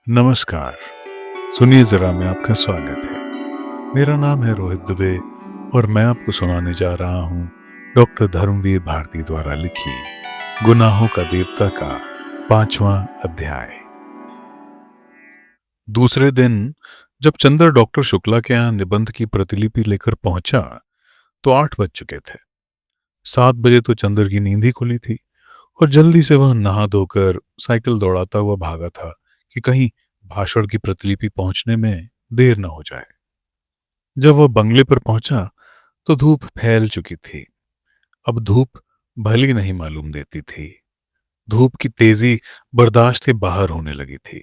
नमस्कार। सुनिए ज़रा, मैं आपका स्वागत है। मेरा नाम है रोहित दुबे और मैं आपको सुनाने जा रहा हूँ डॉक्टर धर्मवीर भारती द्वारा लिखी गुनाहों का देवता का 5वां अध्याय। दूसरे दिन जब चंद्र डॉक्टर शुक्ला के यहाँ निबंध की प्रतिलिपि लेकर पहुंचा तो 8 बज चुके थे। 7 बजे तो चंद्र की नींद ही खुली थी और जल्दी से वह नहा धोकर साइकिल दौड़ाता हुआ भागा था कि कहीं भाषण की प्रतिलिपि पहुंचने में देर न हो जाए। जब वह बंगले पर पहुंचा तो धूप फैल चुकी थी। अब धूप भली नहीं मालूम देती थी। धूप की तेजी बर्दाश्त के बाहर होने लगी थी।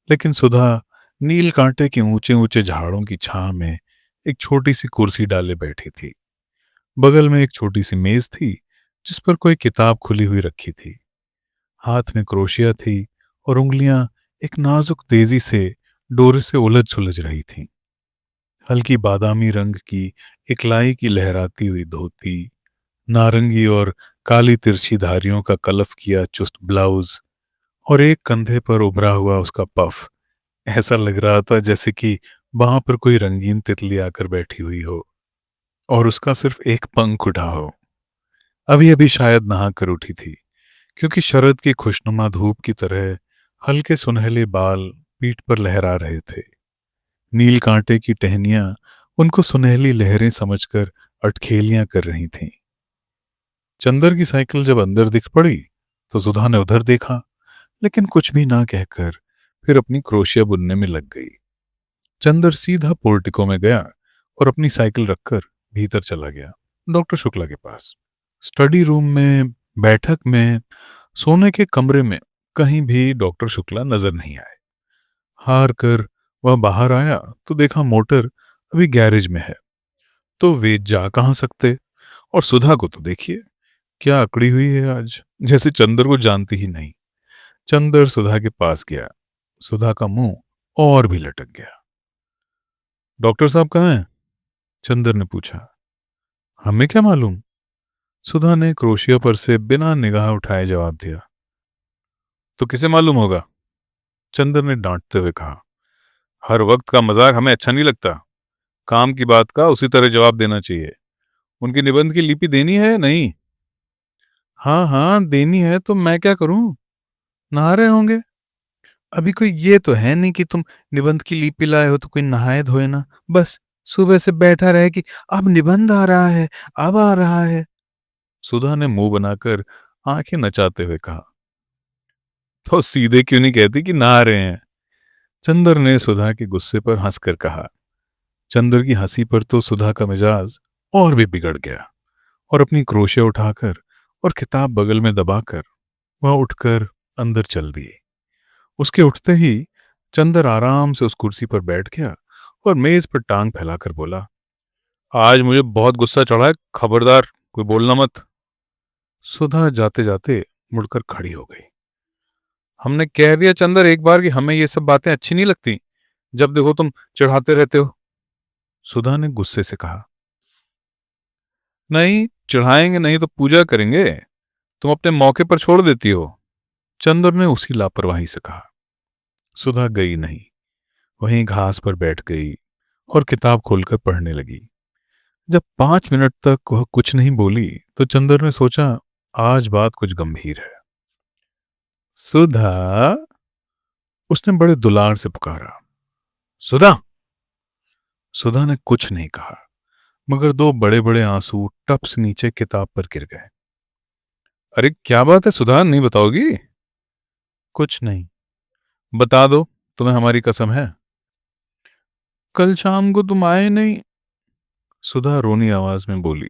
लेकिन सुधा नील कांटे के ऊंचे ऊंचे झाड़ों की छां में एक छोटी सी कुर्सी डाले बैठी थी। बगल में एक छोटी सी मेज थी जिस पर कोई किताब खुली हुई रखी थी। हाथ में क्रोशिया थी और उंगलियां एक नाजुक तेजी से डोरे से उलझ सुलझ रही थीं। हल्की बादामी रंग की इकलाई की लहराती हुई धोती, नारंगी और काली तिरछी धारियों का कलफ किया चुस्त ब्लाउज और एक कंधे पर उभरा हुआ उसका पफ ऐसा लग रहा था जैसे कि वहां पर कोई रंगीन तितली आकर बैठी हुई हो और उसका सिर्फ एक पंख उठा हो। अभी अभी शायद नहा कर उठी थी क्योंकि शरद की खुशनुमा धूप की तरह हल्के सुनहले बाल पीठ पर लहरा रहे थे। नील कांटे की टहनियां उनको सुनहली लहरें समझकर अटखेलियां कर रही थीं। चंदर की साइकिल जब अंदर दिख पड़ी तो सुधा ने उधर देखा, लेकिन कुछ भी ना कहकर फिर अपनी क्रोशिया बुनने में लग गई। चंदर सीधा पोर्टिको में गया और अपनी साइकिल रखकर भीतर चला गया, डॉक्टर शुक्ला के पास। स्टडी रूम में, बैठक में, सोने के कमरे में कहीं भी डॉक्टर शुक्ला नजर नहीं आए। हार कर वह बाहर आया तो देखा मोटर अभी गैरेज में है। तो वे जा कहां सकते। और सुधा को तो देखिए, क्या अकड़ी हुई है आज, जैसे चंदर को जानती ही नहीं। चंदर सुधा के पास गया। सुधा का मुंह और भी लटक गया। डॉक्टर साहब कहाँ हैं? चंदर ने पूछा। हमें क्या मालूम? सुधा ने क्रोशिया पर से बिना निगाह उठाए जवाब दिया। तो किसे मालूम होगा? चंदर ने डांटते हुए कहा। हर वक्त का मजाक हमें अच्छा नहीं लगता। काम की बात का उसी तरह जवाब देना चाहिए। उनकी निबंध की लिपि देनी है नहीं? हाँ हाँ, देनी है तो मैं क्या करूं? नहा रहे होंगे। अभी कोई ये तो है नहीं कि तुम निबंध की लिपि लाए हो तो कोई नहाए धोए ना। बस सुबह से बैठा रहे कि अब निबंध आ रहा है, अब आ रहा है। सुधा ने मुंह बनाकर आंखें नचाते हुए कहा। तो सीधे क्यों नहीं कहती कि नहा रहे हैं? चंदर ने सुधा के गुस्से पर हंसकर कहा। चंदर की हंसी पर तो सुधा का मिजाज और भी बिगड़ गया और अपनी क्रोशिया उठाकर और किताब बगल में दबाकर वह उठकर अंदर चल दिए। उसके उठते ही चंदर आराम से उस कुर्सी पर बैठ गया और मेज पर टांग फैलाकर बोला। आज मुझे बहुत गुस्सा चढ़ा है, खबरदार कोई बोलना मत। सुधा जाते जाते मुड़कर खड़ी हो गई। हमने कह दिया चंदर एक बार कि हमें ये सब बातें अच्छी नहीं लगती। जब देखो तुम चिढ़ाते रहते हो। सुधा ने गुस्से से कहा। नहीं चिढ़ाएंगे नहीं तो पूजा करेंगे। तुम अपने मौके पर छोड़ देती हो। चंदर ने उसी लापरवाही से कहा। सुधा गई नहीं, वहीं घास पर बैठ गई और किताब खोलकर पढ़ने लगी। जब 5 मिनट तक वह कुछ नहीं बोली तो चंदर ने सोचा आज बात कुछ गंभीर है। सुधा, उसने बड़े दुलार से पुकारा। सुधा। सुधा ने कुछ नहीं कहा मगर दो बड़े बड़े आंसू टप से नीचे किताब पर गिर गए। अरे क्या बात है सुधा, नहीं बताओगी? कुछ नहीं। बता दो, तुम्हें हमारी कसम है। कल शाम को तुम आए नहीं, सुधा रोनी आवाज में बोली।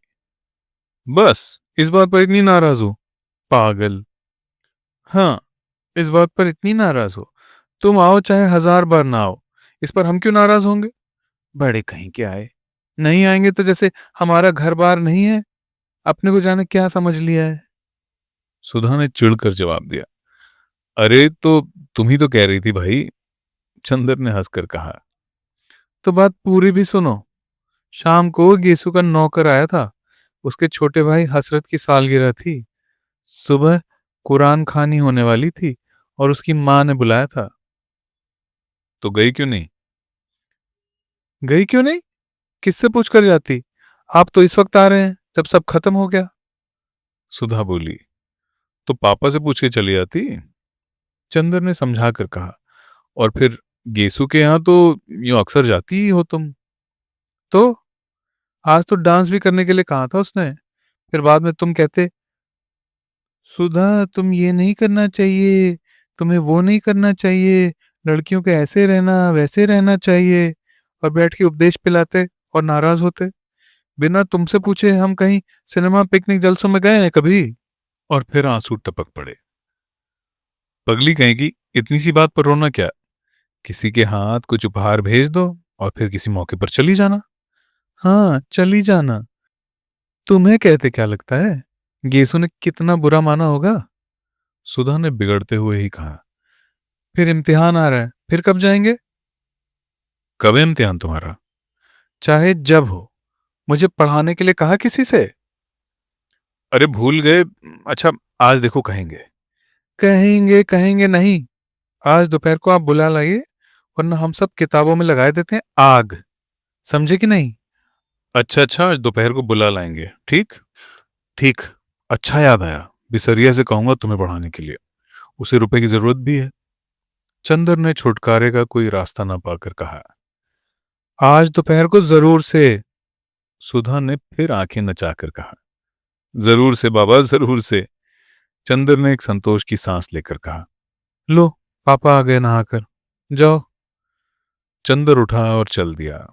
बस इस बात पर इतनी नाराज हो? पागल। हाँ, इस बात पर इतनी नाराज हो? तुम आओ चाहे 1000 बार ना आओ, इस पर हम क्यों नाराज होंगे? बड़े कहीं के आए। नहीं आएंगे तो जैसे हमारा घर बार नहीं है, अपने को जाने क्या समझ लिया है। सुधा ने चिढ़कर जवाब दिया। अरे तो तुम ही तो कह रही थी भाई। चंदर ने हंसकर कहा। तो बात पूरी भी सुनो। शाम को गेसु का नौकर आया था। उसके छोटे भाई हसरत की सालगिरह थी। सुबह कुरान खानी होने वाली थी और उसकी माँ ने बुलाया था। तो गई क्यों नहीं? गई क्यों नहीं? किससे पूछ कर जाती? आप तो इस वक्त आ रहे हैं जब सब खत्म हो गया। सुधा बोली। तो पापा से पूछ के चली आती। चंदर ने समझा कर कहा। और फिर गेसु के यहाँ तो यूं अक्सर जाती ही हो तुम। तो आज तो डांस भी करने के लिए कहा था उसने। फिर बाद में तुम कहते, सुधा तुम ये नहीं करना चाहिए, तुम्हें वो नहीं करना चाहिए, लड़कियों के ऐसे रहना वैसे रहना चाहिए, और बैठ के उपदेश पिलाते और नाराज होते। बिना तुमसे पूछे हम कहीं सिनेमा पिकनिक जलसों में गए हैं कभी? और फिर आंसू टपक पड़े। पगली कहेगी, इतनी सी बात पर रोना क्या? किसी के हाथ कुछ उपहार भेज दो और फिर किसी मौके पर चली जाना। हाँ, चली जाना। तुम्हें कहते क्या लगता है गेसु ने कितना बुरा माना होगा? सुधा ने बिगड़ते हुए ही कहा। फिर इम्तिहान आ रहा है, फिर कब जाएंगे? कब है इम्तिहान तुम्हारा? चाहे जब हो। मुझे पढ़ाने के लिए कहा किसी से? अरे भूल गए। अच्छा, आज देखो कहेंगे। कहेंगे कहेंगे नहीं। आज दोपहर को आप बुला लाइए, वरना हम सब किताबों में लगाए देते हैं आग। समझे कि नहीं? अच्छा अच्छा, आज दोपहर को बुला लाएंगे, ठीक? ठीक। अच्छा याद आया, बिसरिया से कहूंगा तुम्हें पढ़ाने के लिए। उसे रुपए की जरूरत भी है। चंदर ने छुटकारे का कोई रास्ता ना पाकर कहा। आज दोपहर को जरूर से। सुधा ने फिर आंखें नचाकर कहा। जरूर से बाबा, जरूर से। चंदर ने एक संतोष की सांस लेकर कहा। लो, पापा आ गए नहाकर। जाओ। चंदर उठा और चल दिया।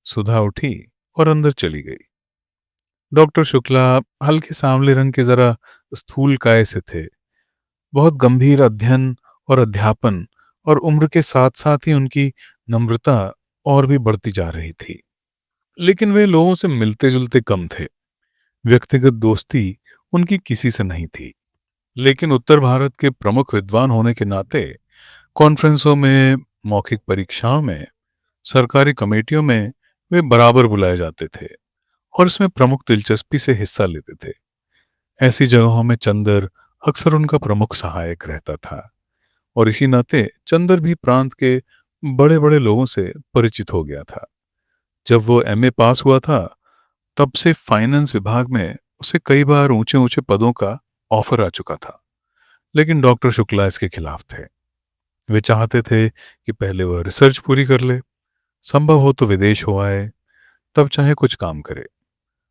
सुधा उठी और अंदर चली गई। डॉक्टर शुक्ला हल्के सांवले रंग के, जरा स्थूल काय से थे। बहुत गंभीर अध्ययन और अध्यापन, और उम्र के साथ साथ ही उनकी नम्रता और भी बढ़ती जा रही थी। लेकिन वे लोगों से मिलते जुलते कम थे। व्यक्तिगत दोस्ती उनकी किसी से नहीं थी। लेकिन उत्तर भारत के प्रमुख विद्वान होने के नाते कॉन्फ्रेंसों में, मौखिक परीक्षाओं में, सरकारी कमेटियों में वे बराबर बुलाए जाते थे और इसमें प्रमुख दिलचस्पी से हिस्सा लेते थे। ऐसी जगहों में चंदर अक्सर उनका प्रमुख सहायक रहता था, और इसी नाते चंदर भी प्रांत के बड़े बड़े लोगों से परिचित हो गया था। जब वो एमए पास हुआ था, तब से फाइनेंस विभाग में उसे कई बार ऊंचे ऊंचे पदों का ऑफर आ चुका था। लेकिन डॉक्टर शुक्ला इसके खिलाफ थे। वे चाहते थे कि पहले वह रिसर्च पूरी कर ले, संभव हो तो विदेश हो आए, तब चाहे कुछ काम करे।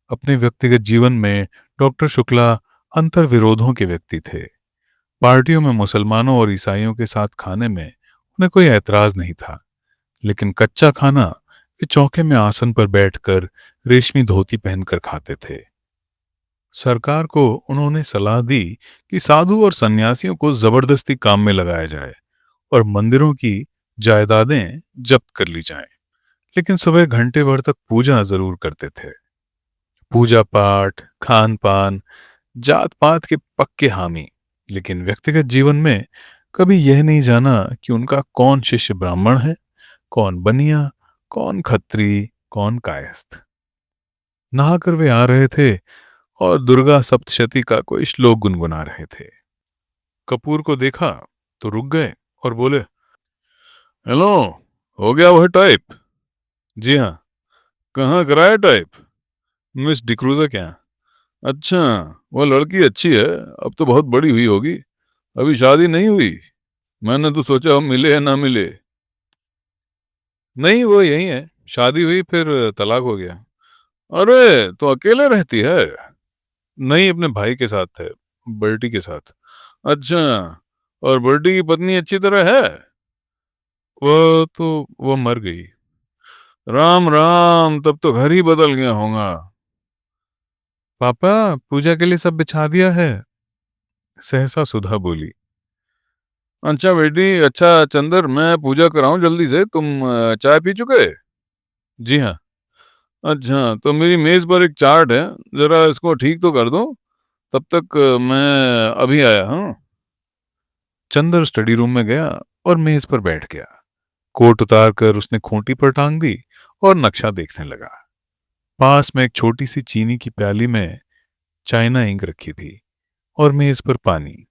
अपने व्यक्तिगत जीवन में डॉक्टर शुक्ला अंतर विरोधों के व्यक्ति थे। पार्टियों में मुसलमानों और ईसाइयों के साथ खाने में उन्हें कोई ऐतराज नहीं था, लेकिन कच्चा खाना वे चौके में आसन पर बैठकर रेशमी धोती पहनकर खाते थे। सरकार को उन्होंने सलाह दी कि साधु और सन्यासियों को जबरदस्ती काम में लगाया जाए और मंदिरों की जायदादें जब्त कर ली जाएं। लेकिन सुबह घंटे भर तक पूजा जरूर करते थे। पूजा पाठ, खान पान, जात पात के पक्के हामी। लेकिन व्यक्तिगत जीवन में कभी यह नहीं जाना कि उनका कौन शिष्य ब्राह्मण है, कौन बनिया, कौन खत्री, कौन कायस्थ। नहाकर वे आ रहे थे और दुर्गा सप्तशती का कोई श्लोक गुनगुना रहे थे। कपूर को देखा तो रुक गए और बोले, हेलो, हो गया वह टाइप? जी हाँ। कहाँ कराया टाइप? मिस डिक्रूजा क्या? अच्छा, वह लड़की अच्छी है, अब तो बहुत बड़ी हुई होगी। अभी शादी नहीं हुई? मैंने तो सोचा हम मिले या ना मिले। नहीं, वो यही है। शादी हुई फिर तलाक हो गया। अरे, तो अकेले रहती है? नहीं, अपने भाई के साथ है, बर्टी के साथ। अच्छा, और बर्टी की पत्नी अच्छी तरह है? वो मर गई। राम राम, तब तो घर ही बदल गया होगा। पापा, पूजा के लिए सब बिछा दिया है। सहसा सुधा बोली। अच्छा बेटी, अच्छा चंदर, मैं पूजा कराऊं जल्दी से? तुम चाय पी चुके? जी हाँ। अच्छा, तो मेरी मेज पर एक चार्ट है, जरा इसको ठीक तो कर दो। तब तक मैं अभी आया। हाँ। चंदर स्टडी रूम में गया और मेज पर बैठ गया। कोट उतार कर उसने खूंटी पर टांग दी और नक्शा देखने लगा। पास में एक छोटी सी चीनी की प्याली में चाइना इंक रखी थी और मेज पर पानी।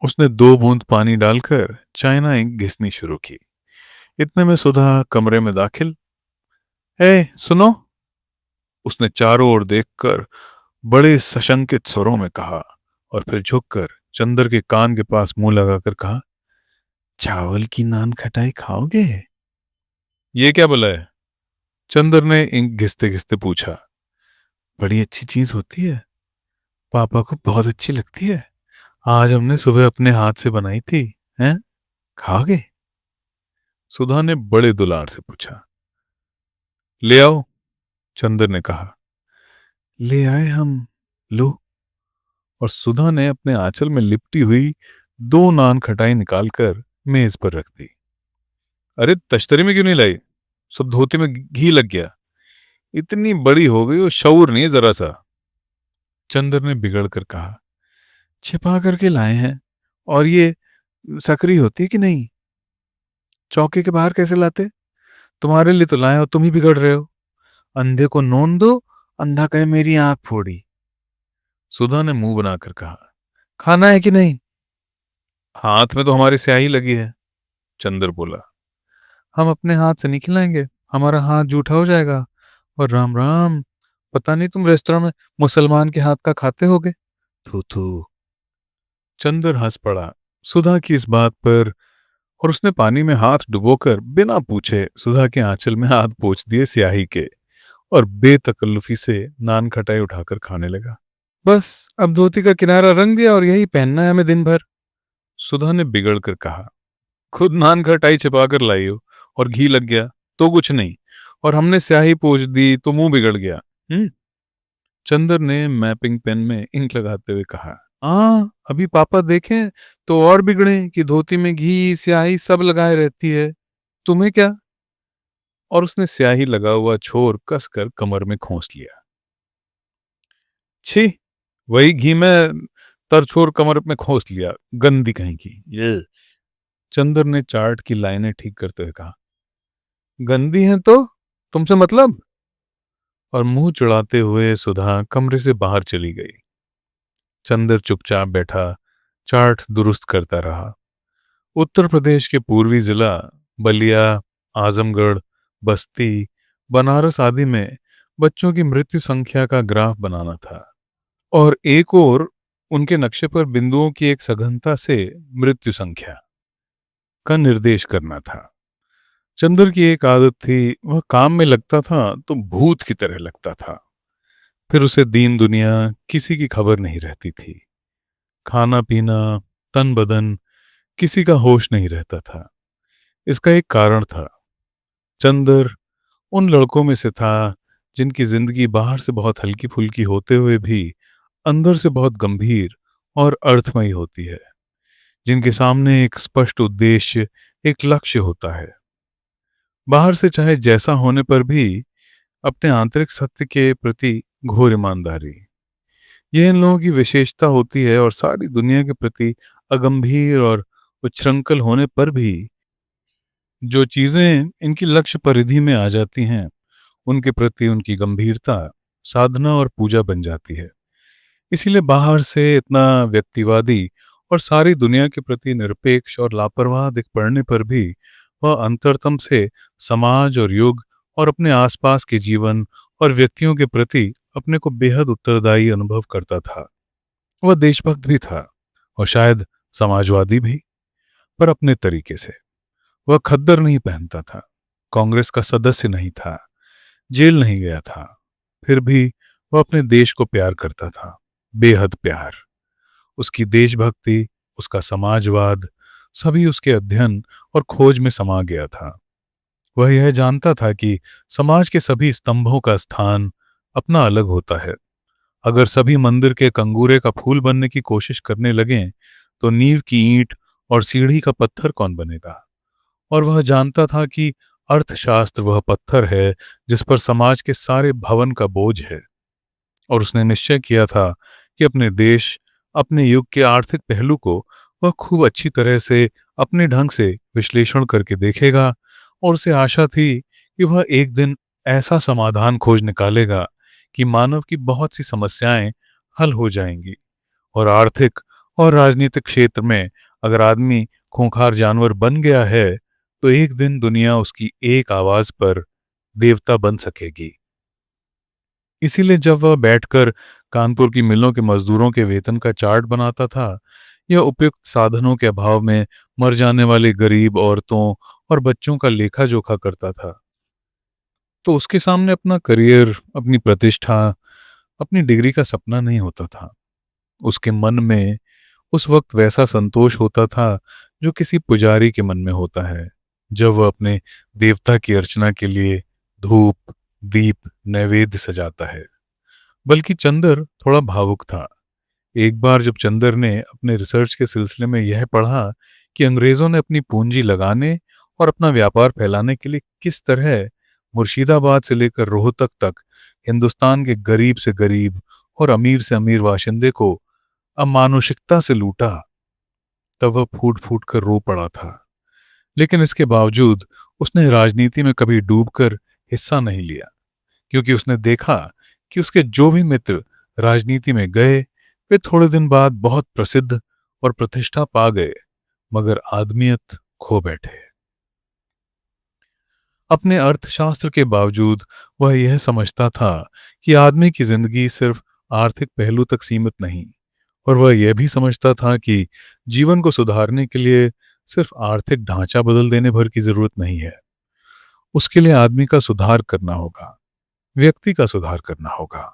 उसने 2 बूंद पानी डालकर चाइना इंक घिसनी शुरू की। इतने में सुधा कमरे में दाखिल। ए सुनो, उसने चारों ओर देखकर बड़े सशंकित स्वरों में कहा और फिर झुककर चंदर के कान के पास मुंह लगाकर कहा, चावल की नान खटाई खाओगे? ये क्या बोला है? चंदर ने इंक घिसते घिसते पूछा। बड़ी अच्छी चीज होती है, पापा को बहुत अच्छी लगती है। आज हमने सुबह अपने हाथ से बनाई थी। हैं? खाओगे? सुधा ने बड़े दुलार से पूछा। ले आओ, चंदर ने कहा। ले आए हम। लो। और सुधा ने अपने आंचल में लिपटी हुई 2 नान खटाई निकालकर मेज पर रख दी। अरे तश्तरी में क्यों नहीं लाई? सब धोती में घी लग गया। इतनी बड़ी हो गई और शऊर नहीं है जरा सा। चंदर ने बिगड़ कर कहा। छिपा करके लाए हैं। और ये सकरी होती है कि नहीं? चौके के बाहर कैसे लाते? तुम्हारे लिए तो लाए और तुम ही बिगड़ रहे हो। अंधे को नोन दो, अंधा कहे मेरी आंख फोड़ी। सुधा ने मुंह बनाकर कहा। खाना है कि नहीं? हाथ में तो हमारी स्याही लगी है, चंदर बोला। हम अपने हाथ से नहीं खिलाएंगे, हमारा हाथ जूठा हो जाएगा। और राम राम, पता नहीं तुम रेस्तोरां में मुसलमान के हाथ का खाते होगे। थू थू। चंदर हंस पड़ा सुधा की इस बात पर, और उसने पानी में हाथ डुबोकर बिना पूछे सुधा के आंचल में हाथ पोंछ दिए स्याही के, और बेतकल्लुफी से नान खटाई उठाकर खाने लगा। बस अब धोती का किनारा रंग दिया और यही पहनना है हमें दिन भर, सुधा ने बिगड़ कर कहा। खुद नान खटाई छिपा कर लाई हो और घी लग गया तो कुछ नहीं, और हमने स्याही पोंछ दी तो मुंह बिगड़ गया। चंदर ने मैपिंग पेन में इंक लगाते हुए कहा। हाँ, अभी पापा देखें तो और बिगड़े कि धोती में घी स्याही सब लगाए रहती है। तुम्हें क्या? और उसने स्याही लगा हुआ छोर कसकर कमर में खोस लिया। छी, वही घी में तरछोर कमर में खोस लिया, गंदी कहीं की ये। चंदर ने चार्ट की लाइनें ठीक करते हुए कहा। गंदी हैं तो तुमसे मतलब? और मुंह चुड़ाते हुए सुधा कमरे से बाहर चली गई। चंदर चुपचाप बैठा चार्ट दुरुस्त करता रहा। उत्तर प्रदेश के पूर्वी जिला बलिया, आजमगढ़, बस्ती, बनारस आदि में बच्चों की मृत्यु संख्या का ग्राफ बनाना था, और एक और उनके नक्शे पर बिंदुओं की एक सघनता से मृत्यु संख्या का निर्देश करना था। चंदर की एक आदत थी, वह काम में लगता था तो भूत की तरह लगता था। फिर उसे दीन दुनिया किसी की खबर नहीं रहती थी। खाना पीना, तन बदन, किसी का होश नहीं रहता था। इसका एक कारण था। चंदर उन लड़कों में से था जिनकी जिंदगी बाहर से बहुत हल्की फुल्की होते हुए भी अंदर से बहुत गंभीर और अर्थमयी होती है, जिनके सामने एक स्पष्ट उद्देश्य, एक लक्ष्य होता है। बाहर से चाहे जैसा होने पर भी अपने आंतरिक सत्य के प्रति घोर ईमानदारी, यह इन लोगों की विशेषता होती है। और सारी दुनिया के प्रति अगंभीर और उच्छृंखल होने पर भी जो चीजें इनकी लक्ष्य परिधि में आ जाती हैं, उनके प्रति उनकी गंभीरता साधना और पूजा बन जाती है। इसीलिए बाहर से इतना व्यक्तिवादी और सारी दुनिया के प्रति निरपेक्ष और लापरवाह दिख पड़ने पर भी वह अंतरतम से समाज और युग और अपने आसपास के जीवन और व्यक्तियों के प्रति अपने को बेहद उत्तरदायी अनुभव करता था। वह देशभक्त भी था और शायद समाजवादी भी, पर अपने तरीके से। वह खद्दर नहीं पहनता था, कांग्रेस का सदस्य नहीं था, जेल नहीं गया था, फिर भी वह अपने देश को प्यार करता था, बेहद प्यार। उसकी देशभक्ति, उसका समाजवाद, सभी उसके अध्ययन और खोज में समा गया था। वह यह जानता था कि समाज के सभी स्तंभों का स्थान अपना अलग होता है। अगर सभी मंदिर के कंगूरे का फूल बनने की कोशिश करने लगें तो नींव की ईंट और सीढ़ी का पत्थर कौन बनेगा? और वह जानता था कि अर्थशास्त्र वह पत्थर है जिस पर समाज के सारे भवन का बोझ है। और उसने निश्चय किया था कि अपने देश, अपने युग के आर्थिक पहलू को वह खूब अच्छी तरह से अपने ढंग से विश्लेषण करके देखेगा, और उसे आशा थी कि वह एक दिन ऐसा समाधान खोज निकालेगा कि मानव की बहुत सी समस्याएं हल हो जाएंगी। और आर्थिक और राजनीतिक क्षेत्र में अगर आदमी खूंखार जानवर बन गया है तो एक दिन दुनिया उसकी एक आवाज पर देवता बन सकेगी। इसीलिए जब वह बैठकर कानपुर की मिलों के मजदूरों के वेतन का चार्ट बनाता था या उपयुक्त साधनों के अभाव में मर जाने वाले गरीब औरतों और बच्चों का लेखा जोखा करता था, तो उसके सामने अपना करियर, अपनी प्रतिष्ठा, अपनी डिग्री का सपना नहीं होता था। उसके मन में उस वक्त वैसा संतोष होता था जो किसी पुजारी के मन में होता है जब वह अपने देवता की अर्चना के लिए धूप, दीप, नैवेद्य सजाता है। बल्कि चंदर थोड़ा भावुक था। एक बार जब चंदर ने अपने रिसर्च के सिलसिले में यह पढ़ा कि अंग्रेजों ने अपनी पूंजी लगाने और अपना व्यापार फैलाने के लिए किस तरह मुर्शिदाबाद से लेकर रोहतक तक हिंदुस्तान के गरीब से गरीब और अमीर से अमीर बाशिंदे को अमानुषिकता से लूटा, तब वह फूट फूट कर रो पड़ा था। लेकिन इसके बावजूद उसने राजनीति में कभी डूबकर हिस्सा नहीं लिया, क्योंकि उसने देखा कि उसके जो भी मित्र राजनीति में गए वे थोड़े दिन बाद बहुत प्रसिद्ध और प्रतिष्ठा पा गए, मगर आदमियत खो बैठे। अपने अर्थशास्त्र के बावजूद वह यह समझता था कि आदमी की जिंदगी सिर्फ आर्थिक पहलू तक सीमित नहीं, और वह यह भी समझता था कि जीवन को सुधारने के लिए सिर्फ आर्थिक ढांचा बदल देने भर की जरूरत नहीं है। उसके लिए आदमी का सुधार करना होगा, व्यक्ति का सुधार करना होगा,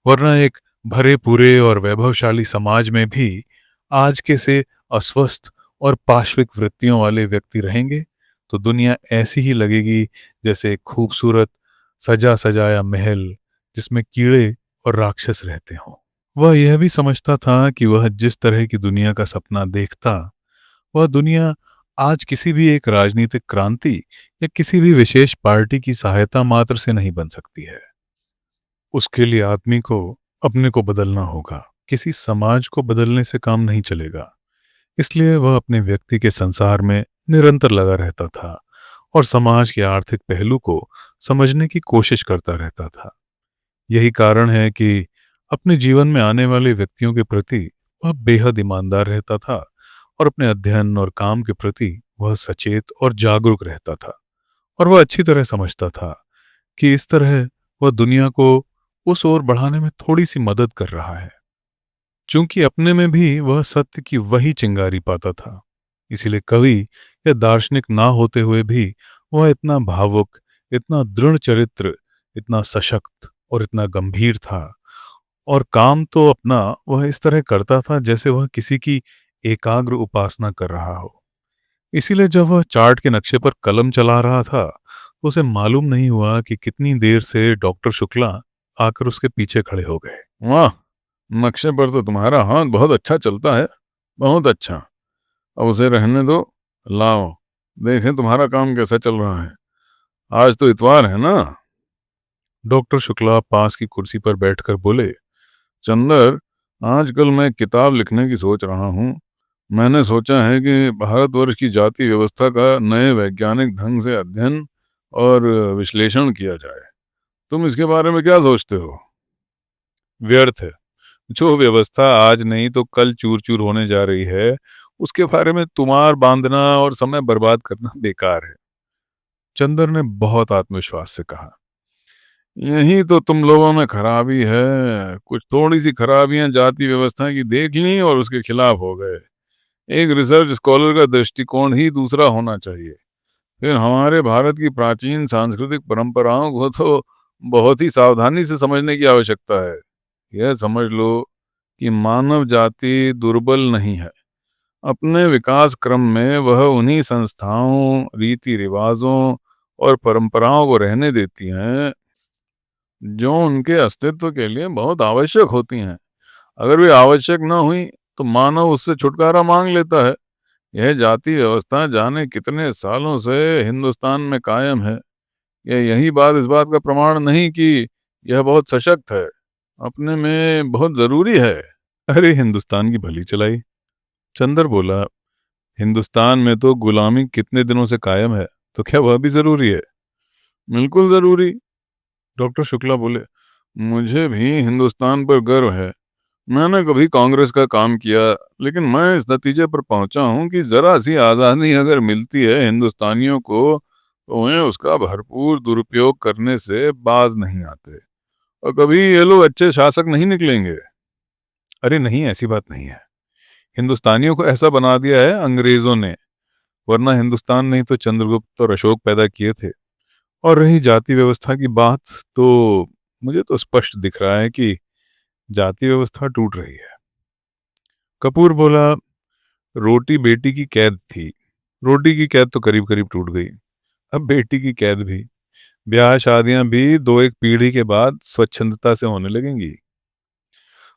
वरना एक भरे पूरे और वैभवशाली समाज में भी आज के से अस्वस्थ और पाश्विक वृत्तियों वाले व्यक्ति रहेंगे तो दुनिया ऐसी ही लगेगी जैसे एक खूबसूरत सजा सजाया महल जिसमें कीड़े और राक्षस रहते हों। वह यह भी समझता था कि वह जिस तरह की दुनिया का सपना देखता, वह दुनिया आज किसी भी एक राजनीतिक क्रांति या किसी भी विशेष पार्टी की सहायता मात्र से नहीं बन सकती है। उसके लिए आदमी को अपने को बदलना होगा, किसी समाज को बदलने से काम नहीं चलेगा। इसलिए वह अपने व्यक्ति के संसार में निरंतर लगा रहता था और समाज के आर्थिक पहलू को समझने की कोशिश करता रहता था। यही कारण है कि अपने जीवन में आने वाले व्यक्तियों के प्रति वह बेहद ईमानदार रहता था और अपने अध्ययन और काम के प्रति वह सचेत और जागरूक रहता था। और वह अच्छी तरह समझता था कि इस तरह वह दुनिया को उस ओर बढ़ाने में थोड़ी सी मदद कर रहा है। चूंकि अपने में भी वह सत्य की वही चिंगारी पाता था, इसीलिए कवि या दार्शनिक ना होते हुए भी वह इतना भावुक, इतना दृढ़ चरित्र, इतना सशक्त और इतना गंभीर था। और काम तो अपना वह इस तरह करता था जैसे वह किसी की एकाग्र उपासना कर रहा हो। इसीलिए जब वह चार्ट के नक्शे पर कलम चला रहा था तो उसे मालूम नहीं हुआ कि कितनी देर से डॉक्टर शुक्ला आकर उसके पीछे खड़े हो गए। वाह, नक्शे पर तो तुम्हारा हाथ बहुत अच्छा चलता है, बहुत अच्छा। अब उसे रहने दो, लाओ देखें तुम्हारा काम कैसा चल रहा है। आज तो इतवार है ना। डॉक्टर शुक्ला पास की कुर्सी पर बैठकर बोले, चंदर, आजकल मैं किताब लिखने की सोच रहा हूँ। मैंने सोचा है कि भारतवर्ष की जाति व्यवस्था का नए वैज्ञानिक ढंग से अध्ययन और विश्लेषण किया जाए। तुम इसके बारे में क्या सोचते हो? व्यर्थ है। जो व्यवस्था आज नहीं तो कल चूर चूर होने जा रही है, उसके बारे में तुम्हार बांधना और समय बर्बाद करना बेकार है। चंदर ने बहुत आत्मविश्वास से कहा, यही तो तुम लोगों में खराबी है। कुछ थोड़ी सी खराबियां जाति व्यवस्था की देख ली और उसके खिलाफ हो गए। एक रिसर्च स्कॉलर का दृष्टिकोण ही दूसरा होना चाहिए। फिर हमारे भारत की प्राचीन सांस्कृतिक परंपराओं को तो बहुत ही सावधानी से समझने की आवश्यकता है। यह समझ लो कि मानव जाति दुर्बल नहीं है। अपने विकास क्रम में वह उन्हीं संस्थाओं, रीति रिवाजों और परंपराओं को रहने देती हैं जो उनके अस्तित्व के लिए बहुत आवश्यक होती हैं। अगर वे आवश्यक न हुई तो मानव उससे छुटकारा मांग लेता है। यह जाति व्यवस्था जाने कितने सालों से हिंदुस्तान में कायम है। यही बात इस बात का प्रमाण नहीं कि यह बहुत सशक्त है, अपने में बहुत जरूरी है। अरे हिंदुस्तान की भली चलाई। चंदर बोला, हिंदुस्तान में तो गुलामी कितने दिनों से कायम है, तो क्या वह भी जरूरी है? बिल्कुल जरूरी। डॉक्टर शुक्ला बोले, मुझे भी हिंदुस्तान पर गर्व है। मैंने कभी कांग्रेस का काम किया, लेकिन मैं इस नतीजे पर पहुंचा हूं कि जरा सी आज़ादी अगर मिलती है हिंदुस्तानियों को, तो उन्हें उसका भरपूर दुरुपयोग करने से बाज नहीं आते। और कभी ये लोग अच्छे शासक नहीं निकलेंगे। अरे नहीं, ऐसी बात नहीं है। हिंदुस्तानियों को ऐसा बना दिया है अंग्रेजों ने, वरना हिंदुस्तान नहीं तो चंद्रगुप्त और अशोक पैदा किए थे। और रही जाति व्यवस्था की बात, तो मुझे तो स्पष्ट दिख रहा है कि जाति व्यवस्था टूट रही है। कपूर बोला, रोटी बेटी की कैद थी, रोटी की कैद तो करीब करीब टूट गई, अब बेटी की कैद भी। ब्याह शादियां भी दो एक पीढ़ी के बाद स्वच्छंदता से होने लगेंगी।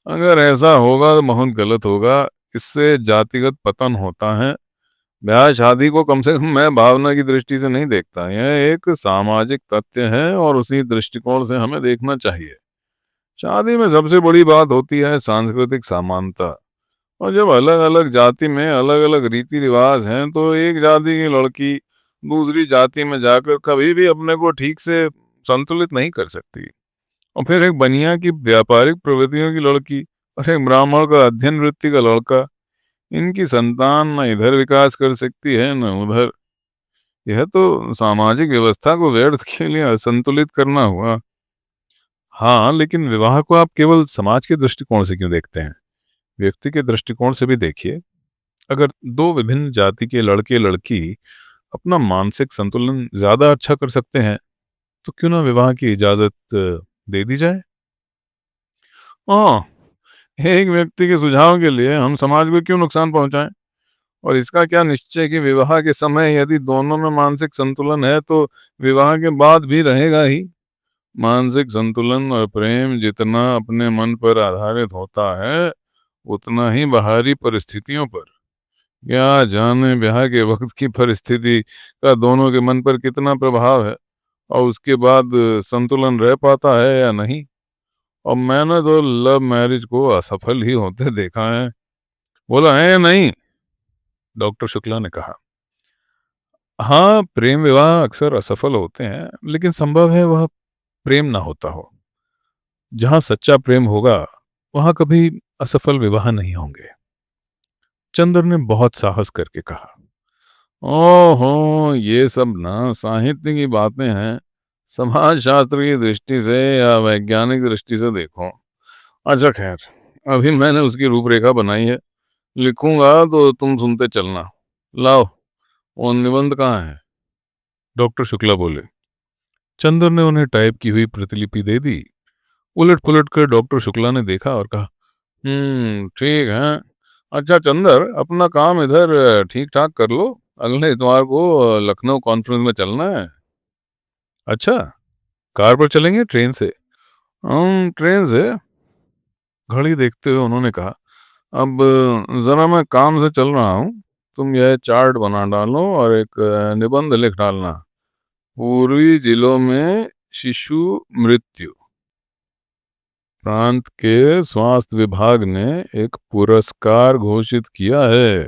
अगर ऐसा होगा तो बहुत गलत होगा। इससे जातिगत पतन होता है। ब्याह शादी को कम से कम मैं भावना की दृष्टि से नहीं देखता, यह एक सामाजिक तथ्य है और उसी दृष्टिकोण से हमें देखना चाहिए। शादी में सबसे बड़ी बात होती है सांस्कृतिक समानता। और जब अलग अलग जाति में अलग अलग रीति रिवाज हैं, तो एक जाति की लड़की दूसरी जाति में जाकर कभी भी अपने को ठीक से संतुलित नहीं कर सकती। और फिर एक बनिया की व्यापारिक प्रवृत्तियों की लड़की और एक ब्राह्मण का अध्ययन वृत्ति का लड़का, इनकी संतान न इधर विकास कर सकती है न उधर। यह तो सामाजिक व्यवस्था को व्यर्थ के लिए असंतुलित करना हुआ। हाँ, लेकिन विवाह को आप केवल समाज के दृष्टिकोण से क्यों देखते हैं? व्यक्ति के दृष्टिकोण से भी देखिए। अगर दो विभिन्न जाति के लड़के लड़की अपना मानसिक संतुलन ज्यादा अच्छा कर सकते हैं, तो क्यों ना विवाह की इजाजत दे दी जाए। हाँ, एक व्यक्ति के सुझाव के लिए हम समाज को क्यों नुकसान पहुंचाएं? और इसका क्या निश्चय कि विवाह के समय यदि दोनों में मानसिक संतुलन है, तो विवाह के बाद भी रहेगा ही। मानसिक संतुलन और प्रेम जितना अपने मन पर आधारित होता है, उतना ही बाहरी परिस्थितियों पर। क्या जाने ब्याह के वक्त की परिस्थिति का दोनों के मन पर कितना प्रभाव है, और उसके बाद संतुलन रह पाता है या नहीं। और मैंने तो लव मैरिज को असफल ही होते देखा है। बोला है या नहीं? डॉक्टर शुक्ला ने कहा। हाँ, प्रेम विवाह अक्सर असफल होते हैं, लेकिन संभव है वह प्रेम ना होता हो। जहां सच्चा प्रेम होगा, वहां कभी असफल विवाह नहीं होंगे। चंद्र ने बहुत साहस करके कहा। ओहो, ये सब ना साहित्य की बातें हैं। समाज शास्त्र की दृष्टि से या वैज्ञानिक दृष्टि से देखो। अच्छा खैर, अभी मैंने उसकी रूपरेखा बनाई है, लिखूंगा तो तुम सुनते चलना। लाओ, वो निबंध कहाँ है? डॉक्टर शुक्ला बोले। चंद्र ने उन्हें टाइप की हुई प्रतिलिपि दे दी। उलट पुलट कर डॉक्टर शुक्ला ने देखा और कहा, ठीक है। अच्छा चंदर, अपना काम इधर ठीक ठाक कर लो। अगले इतवार को लखनऊ कॉन्फ्रेंस में चलना है। अच्छा, कार पर चलेंगे ट्रेन से? हम ट्रेन से। घड़ी देखते हुए उन्होंने कहा, अब जरा मैं काम से चल रहा हूँ। तुम यह चार्ट बना डालो और एक निबंध लिख डालना। पूर्वी जिलों में शिशु मृत्यु। प्रांत के स्वास्थ्य विभाग ने एक पुरस्कार घोषित किया है।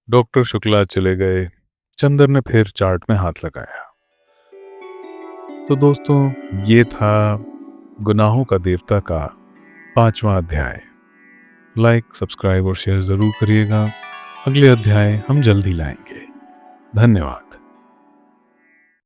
डॉक्टर शुक्ला चले गए। चंदर ने फिर चार्ट में हाथ लगाया। तो दोस्तों, ये था गुनाहों का देवता का 5वां अध्याय। लाइक, सब्सक्राइब और शेयर जरूर करिएगा। अगले अध्याय हम जल्दी लाएंगे। धन्यवाद।